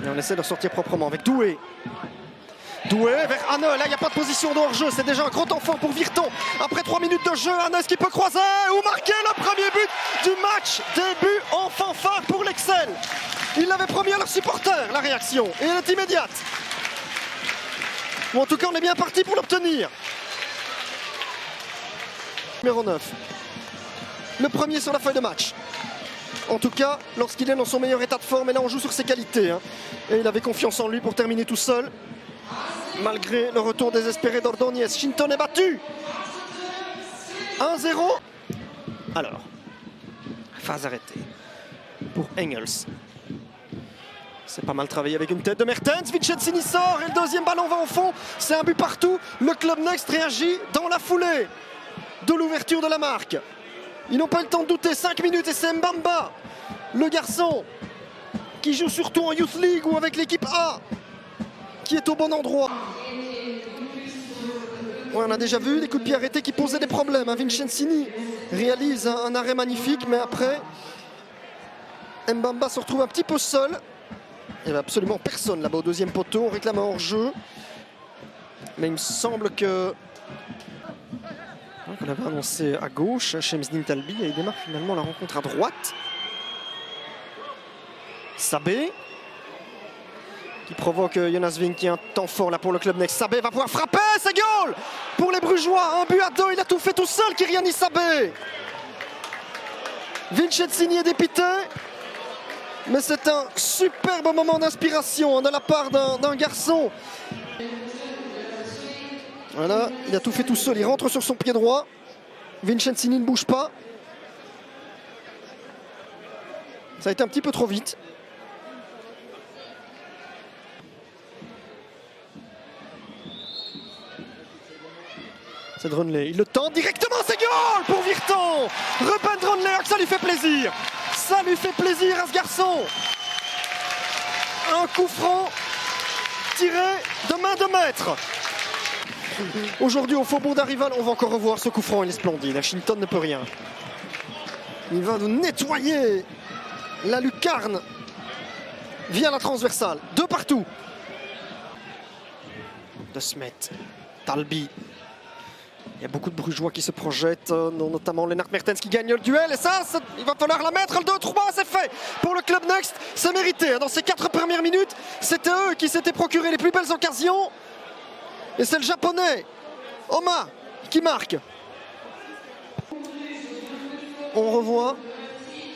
Et on essaie de sortir proprement avec Doué. Doué vers Anne, là il n'y a pas de position de hors-jeu, c'est déjà un grand enfant pour Virton. Après 3 minutes de jeu, Anne qui peut croiser ou marquer le premier but du match. Début en fanfare pour l'Excel. Ils l'avaient promis à leurs supporters, la réaction, et elle est immédiate. Ou en tout cas on est bien parti pour l'obtenir. Numéro 9. Le premier sur la feuille de match. En tout cas, lorsqu'il est dans son meilleur état de forme, et là on joue sur ses qualités. Hein. Et il avait confiance en lui pour terminer tout seul. Malgré le retour désespéré d'Ordóñez, Shinton est battu. 1-0. Alors, phase arrêtée pour Engels. C'est pas mal travaillé avec une tête de Mertens. Vincenzini sort et le deuxième ballon va au fond. C'est un but partout. Le Club Next réagit dans la foulée de l'ouverture de la marque. Ils n'ont pas eu le temps de douter. 5 minutes et c'est Mbamba, le garçon qui joue surtout en Youth League ou avec l'équipe A, qui est au bon endroit. Ouais, on a déjà vu des coups de pied arrêtés qui posaient des problèmes. Hein. Vincenzini réalise un arrêt magnifique, mais après, Mbamba se retrouve un petit peu seul. Il n'y avait absolument personne là-bas au deuxième poteau. On réclame un hors-jeu. Mais il me semble que... On avait annoncé à gauche, Shemsdin Talbi, et il démarre finalement la rencontre à droite. Sabé, qui provoque Jonas Wink, qui a un temps fort là pour le Club Next. Sabé va pouvoir frapper, c'est goal pour les Brugeois. 1 but à 2, il a tout fait tout seul, Kyriani Sabé. Vincenzini est dépité, mais c'est un superbe moment d'inspiration de la part d'un garçon. Voilà, il a tout fait tout seul, il rentre sur son pied droit. Vincenzini ne bouge pas. Ça a été un petit peu trop vite. C'est Dronley, il le tente directement, c'est goal pour Virton. Ruben Dronley, ça lui fait plaisir. Ça lui fait plaisir à ce garçon. Un coup franc tiré de main de maître. Aujourd'hui au Faubourg d'Arival, on va encore revoir ce coup franc, il est splendide. Shinton ne peut rien. Il va nous nettoyer la lucarne via la transversale. 2 partout. De Smet, Talbi. Il y a beaucoup de Brugeois qui se projettent, notamment Lennart Mertens qui gagne le duel. Et ça, il va falloir la mettre. Le 2-3, c'est fait pour le Club Next. C'est mérité. Dans ces 4 premières minutes, c'était eux qui s'étaient procuré les plus belles occasions. Et c'est le Japonais, Oma, qui marque. On revoit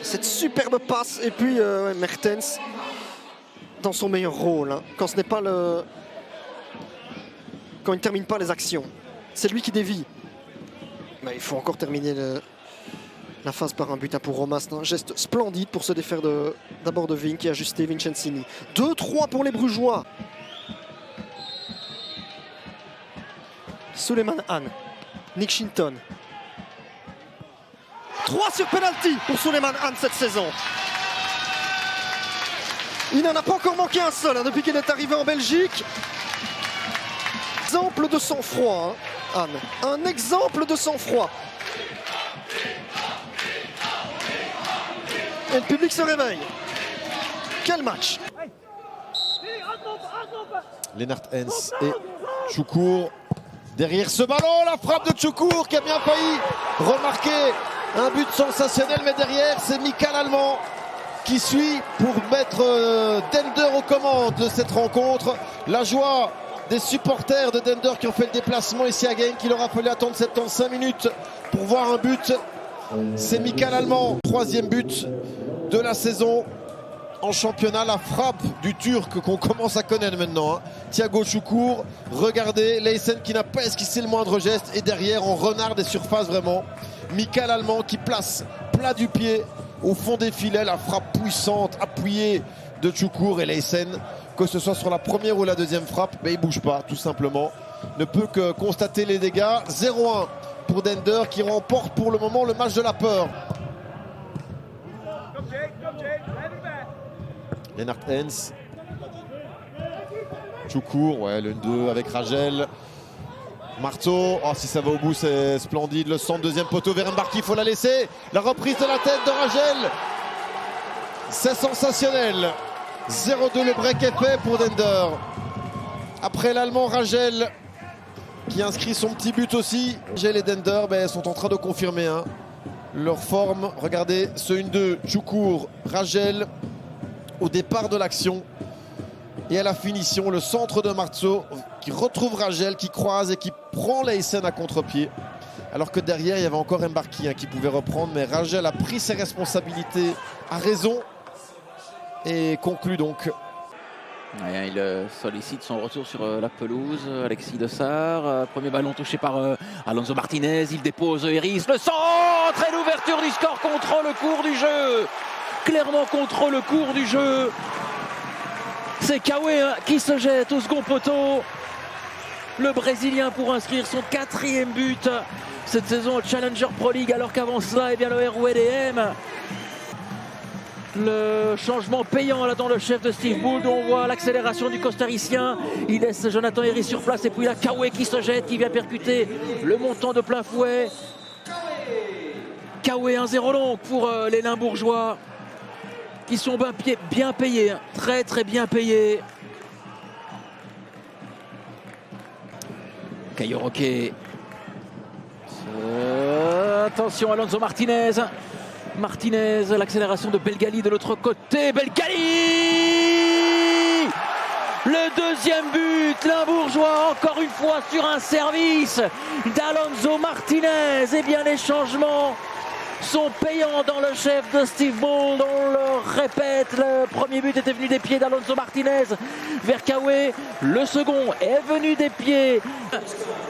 cette superbe passe. Et puis Mertens dans son meilleur rôle. Hein, quand ce n'est pas le... Quand il ne termine pas les actions. C'est lui qui dévie. Mais il faut encore terminer la phase par un but pour Roma. C'est un geste splendide pour se défaire d'abord de Vink et ajuster Vincenzini. 2-3 pour les Brugeois. Suleiman Han, Nick Shinton. 3 sur penalty pour Suleiman Han cette saison. Il n'en a pas encore manqué un seul hein, depuis qu'il est arrivé en Belgique. Exemple de sang-froid, hein, Han. Un exemple de sang-froid. Et le public se réveille. Quel match! Lennart Hens et Choukour. Derrière ce ballon, la frappe de Choukour qui a bien failli remarquer un but sensationnel. Mais derrière, c'est Mikael Allemand qui suit pour mettre Dender aux commandes de cette rencontre. La joie des supporters de Dender qui ont fait le déplacement ici à Genk. Il aura fallu attendre 75 minutes pour voir un but. C'est Mikael Allemand, 3e but de la saison en championnat. La frappe du Turc qu'on commence à connaître maintenant. Hein. Thiago Choukour, regardez, Leysen qui n'a pas esquissé le moindre geste. Et derrière, en renard des surfaces vraiment. Mikael Allemand qui place plat du pied au fond des filets. La frappe puissante, appuyée de Choukour et Leysen. Que ce soit sur la première ou la deuxième frappe, mais il ne bouge pas, tout simplement. Ne peut que constater les dégâts. 0-1 pour Dender qui remporte pour le moment le match de la peur. Lennart Hens. Choukour, ouais, le 2 avec Ragel. Marteau, oh, si ça va au bout, c'est splendide. Le centre, deuxième poteau vers Mbarki, il faut la laisser. La reprise de la tête de Ragel. C'est sensationnel. 0-2, le break est fait pour Dender. Après l'Allemand Ragel qui inscrit son petit but aussi. Ragel et Dender sont en train de confirmer leur forme. Regardez ce 1-2, Choukour, Ragel au départ de l'action. Et à la finition, le centre de Marceau qui retrouve Ragel, qui croise et qui prend Leysen à contre-pied. Alors que derrière, il y avait encore Mbarki qui pouvait reprendre. Mais Ragel a pris ses responsabilités, a raison et conclut donc. Ouais, il sollicite son retour sur la pelouse. Alexis Dessart, premier ballon touché par Alonso Martinez. Il dépose Eris, le centre et l'ouverture du score contre le cours du jeu. Clairement contre le cours du jeu. C'est Kawe qui se jette au second poteau. Le Brésilien pour inscrire son 4e but cette saison au Challenger Pro League, alors qu'avant cela, le RWDM. Le changement payant là dans le chef de Steve Bould. On voit l'accélération du costaricien. Il laisse Jonathan Eris sur place et puis là Kawe qui se jette, qui vient percuter le montant de plein fouet. Kawe 1-0 long pour les Limbourgeois qui sont bien payés, très très bien payés. Caio Roque. Attention Alonso Martinez. Martinez, l'accélération de Belgali de l'autre côté. Belgali! Le 2e but, Limbourgeois, encore une fois sur un service d'Alonso Martinez. Eh bien, les changements sont payants dans le chef de Steve Bould. On le répète, le premier but était venu des pieds d'Alonso Martinez vers Kawe. Le second est venu des pieds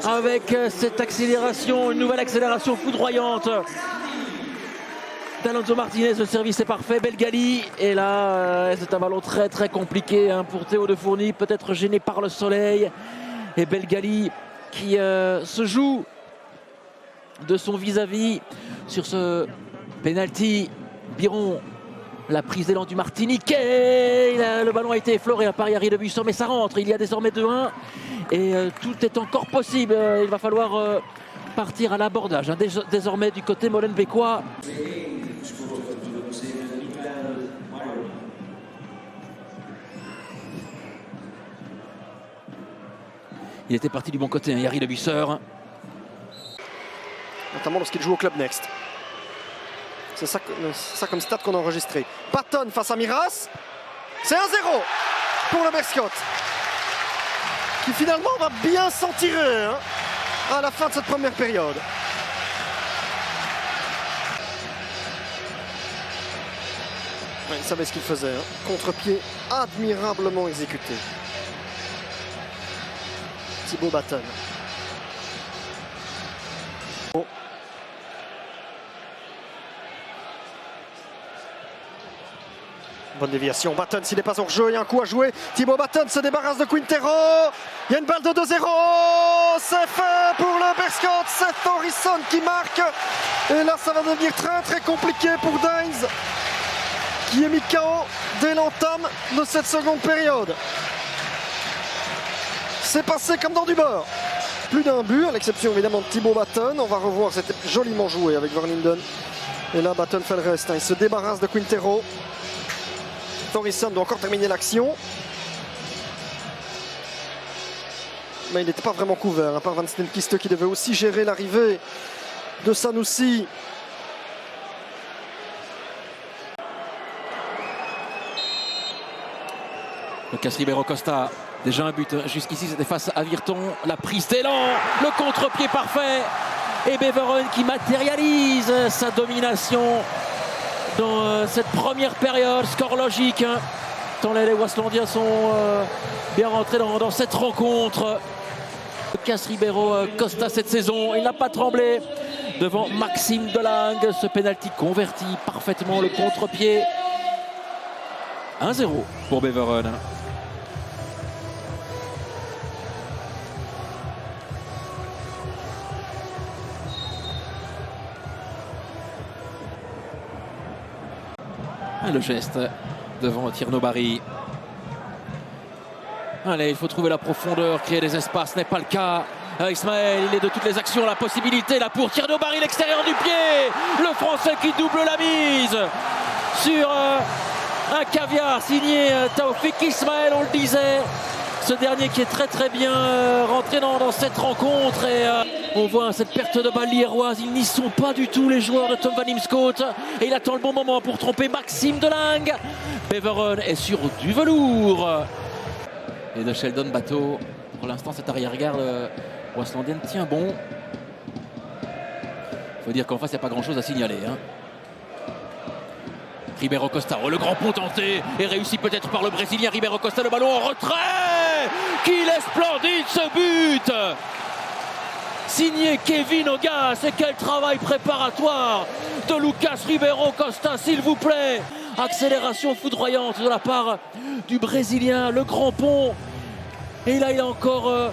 avec cette accélération, une nouvelle accélération foudroyante d'Alonso Martinez. Le service est parfait. Belgali, et là c'est un ballon très très compliqué pour Théo de Fourny, peut-être gêné par le soleil. Et Belgali qui se joue de son vis-à-vis sur ce penalty. Biron, la prise d'élan du Martiniquais. Le ballon a été effleuré par Yari de Buisson, mais ça rentre. Il y a désormais 2-1 et tout est encore possible. Il va falloir partir à l'abordage désormais du côté molenbeekois. Il était parti du bon côté, Yari de Buisseur. Notamment lorsqu'il joue au Club Next. C'est ça comme stat qu'on a enregistré. Patton face à Miras. C'est 1-0 pour le Berscott, qui finalement va bien s'en tirer à la fin de cette première période. Ouais, il savait ce qu'il faisait. Contre-pied admirablement exécuté. Thibaut Batton. Oh. Bonne déviation. Batton, s'il n'est pas hors jeu, il y a un coup à jouer. Thibaut Batton se débarrasse de Quintero. Il y a une balle de 2-0. C'est fait pour le Berscott. C'est Thorisson qui marque. Et là, ça va devenir très très compliqué pour Dines, qui est mis KO dès l'entame de cette seconde période. C'est passé comme dans du beurre. Plus d'un but, à l'exception évidemment de Thibaut Batton. On va revoir, c'était joliment joué avec Verlinden. Et là, Batton fait le reste. Il se débarrasse de Quintero. Thorisson doit encore terminer l'action. Mais il n'était pas vraiment couvert, à part Van Steenkiste qui devait aussi gérer l'arrivée de Sanoussi. Lucas Ribeiro Costa, déjà un but jusqu'ici, c'était face à Virton. La prise d'élan, le contre-pied parfait. Et Beveren qui matérialise sa domination dans cette première période. Score logique, tant les Waslandiens sont bien rentrés dans cette rencontre. Lucas Ribeiro Costa cette saison, il n'a pas tremblé devant Maxime Delangue. Ce pénalty converti parfaitement, le contre-pied. 1-0 pour Beveren. Le geste devant Tierno Barry. Allez, il faut trouver la profondeur, créer des espaces, ce n'est pas le cas. Ismaël, il est de toutes les actions, la possibilité là pour Tierno Barry, l'extérieur du pied. Le Français qui double la mise sur Un caviar signé Taoufik Ismaël, on le disait. Ce dernier qui est très bien rentré dans cette rencontre. Et on voit cette perte de balle lierroise. Ils n'y sont pas du tout, les joueurs de Tom van Heemscoot. Et il attend le bon moment pour tromper Maxime Delange. Beveren est sur du velours. Et de Sheldon Bateau. Pour l'instant, cette arrière-garde westlandienne tient bon. Il faut dire qu'en face, il n'y a pas grand-chose à signaler. Ribeiro Costa, le grand pont tenté et réussi peut-être par le Brésilien Ribeiro Costa, le ballon en retrait. Qu'il est splendide ce but, signé Kevin Augas. Et quel travail préparatoire de Lucas Ribeiro Costa, s'il vous plaît. Accélération foudroyante de la part du Brésilien, le grand pont. Et là il a encore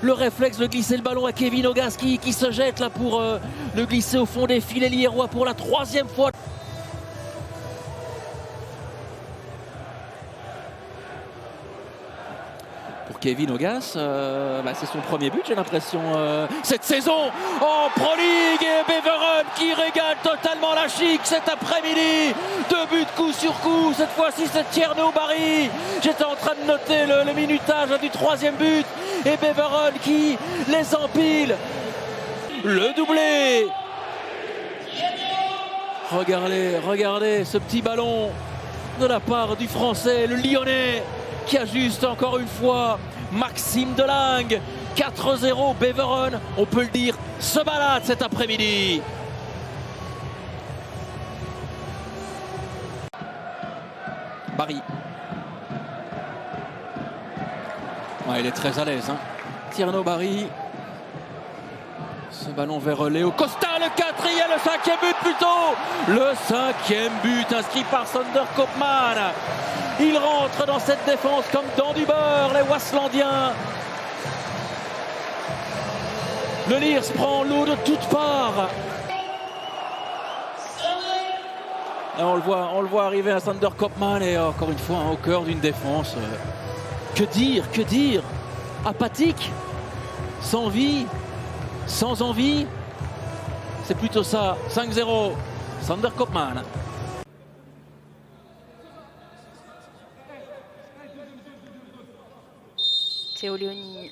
le réflexe de glisser le ballon à Kevin Augas qui se jette là pour le glisser au fond des filets lierrois pour la 3e fois. Pour Kevin Augas, c'est son premier but, j'ai l'impression, cette saison en Pro League. Et Beveren qui régale totalement la chic cet après-midi. 2 buts coup sur coup, cette fois-ci c'est Tierno Barry. J'étais en train de noter le minutage du 3e but. Et Beveren qui les empile. Le doublé. Regardez ce petit ballon de la part du Français, le Lyonnais, qui ajuste encore une fois Maxime Delange. 4-0, Beveren, on peut le dire, se balade cet après-midi. Barry. Ouais, il est très à l'aise. Tierno Barry. Ce ballon vers Léo Costa, le 4e, le 5e but plutôt. Le 5e but inscrit par Sander Koopman. Il rentre dans cette défense comme dans du beurre, les Westlandiens. Le Liers prend l'eau de toutes parts. Et on le voit arriver à Sander Koopman et encore une fois au cœur d'une défense. Que dire, apathique, sans vie, sans envie. C'est plutôt ça. 5-0, Sander Koopman. Théo Léoni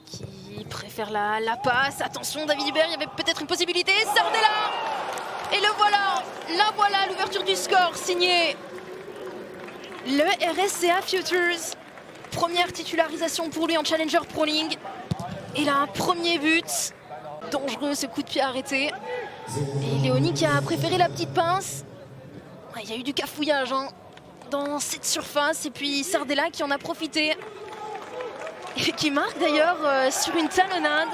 qui préfère la passe. Attention, David Hubert, il y avait peut-être une possibilité. Sardella. Et la voilà, l'ouverture du score signé le RSCA Futures. Première titularisation pour lui en Challenger Pro League. Il a un premier but. Dangereux ce coup de pied arrêté. Et Léoni qui a préféré la petite pince. Il y a eu du cafouillage dans cette surface. Et puis Sardella qui en a profité. Et qui marque d'ailleurs sur une talonnade.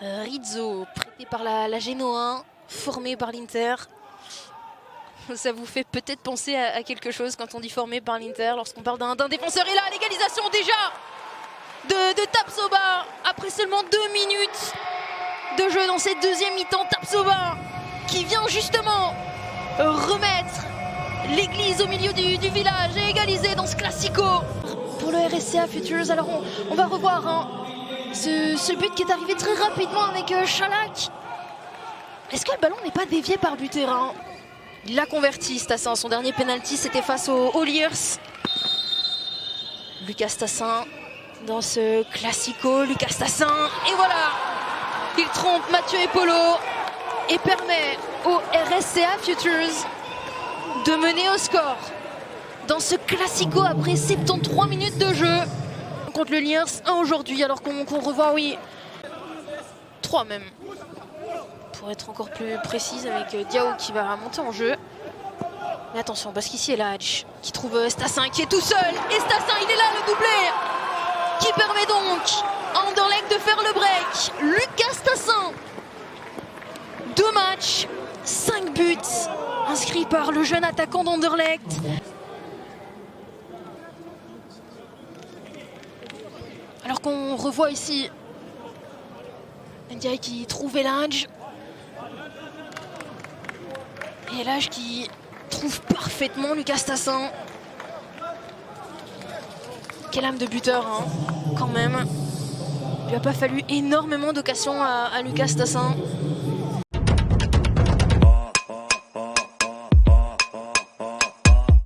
Rizzo, prêté par la Genoa, formé par l'Inter. Ça vous fait peut-être penser à quelque chose quand on dit formé par l'Inter, lorsqu'on parle d'un défenseur. Et là, l'égalisation déjà de Tapsoba, après seulement 2 minutes de jeu dans cette deuxième mi-temps. Tapsoba qui vient justement remettre l'église au milieu du village et égaliser dans ce classico pour le RSCA Futures. Alors on va revoir ce but qui est arrivé très rapidement avec Chalak. Est-ce que le ballon n'est pas dévié par Buterin? Il l'a converti, Stassin. Son dernier penalty, c'était face aux Liers. Lucas Stassin dans ce classico. Lucas Stassin, et voilà, il trompe Mathieu Epolo et permet au RSCA Futures de mener au score dans ce classico après 73 minutes de jeu contre le Liers. 1 aujourd'hui, alors qu'on revoit, oui, 3 même, pour être encore plus précise, avec Diao qui va monter en jeu. Mais attention, parce qu'ici, il y a Hadj qui trouve Stassin qui est tout seul. Et Stassin, il est là, le doublé, qui permet donc à Anderlecht de faire le break. Lucas Stassin, 2 matchs, 5 buts inscrits par le jeune attaquant d'Anderlecht. Alors qu'on revoit ici Ndiaye qui trouve Elhadj. Et Elhadj qui trouve parfaitement Lucas Stassin. Quelle âme de buteur, quand même. Il lui a pas fallu énormément d'occasions à Lucas Stassin.